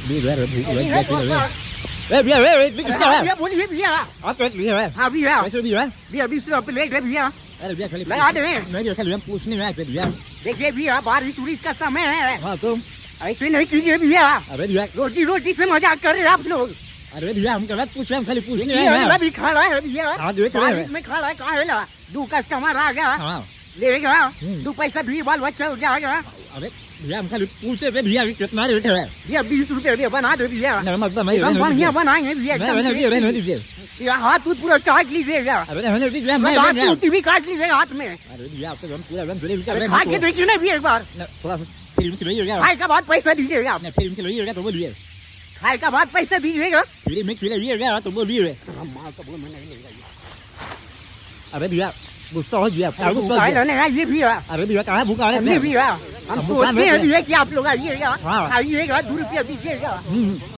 đi rồi biết cái sao Bia bún bia cái gì vậy ha bia cái gì vậy bia bia sữa bia bia cái gì cái lại ăn đi nói điều cái luyện push này cái gì bia bia बाहर सुरी इसका समय है हाँ तुम ऐसे नहीं कीजिए भैया अरे भैया रोटी रोटी से मजाक कर रहे हैं आप लोग अरे भैया हम कर पुश हम खाली पुश नहीं ये है भी खा रहा है भैया हाँ जो है इसमें खा रहा है कहाँ है ना दो कस्टमर आ गया हाँ लेगा दो पैसा भी बाल बच्चा हो जाएगा अरे भैया हम खाली पूछे थे भैया कितना रेट है भैया 20 रुपए भैया बना दो भैया नहीं मतलब मैं हम बढ़िया बनाएंगे भैया नहीं दीजिए या हाथ दूध पूरा चाट लीजिएगा अरे नहीं दीजिए मैं टूटी भी काट लीजिएगा हाथ में अरे भैया आप तो हम पूरा रन थोड़ी खा के देखिए ना भैया एक बार थोड़ा फिल्म के लिए खाए का बाद पैसा दीजिएगा नहीं फिल्म के लिए तो बोलिए खाए का बाद पैसा दीजिएगा फिल्म में लिए तो बोलिए अरे भैया गुस्सा हो गया क्या गुस्सा है ना ये भी है अरे भैया कहाँ भूखा है ये भी है हम सोचते हैं भैया कि आप लोग आइएगा हाँ। आइएगा 2 रुपया दीजिएगा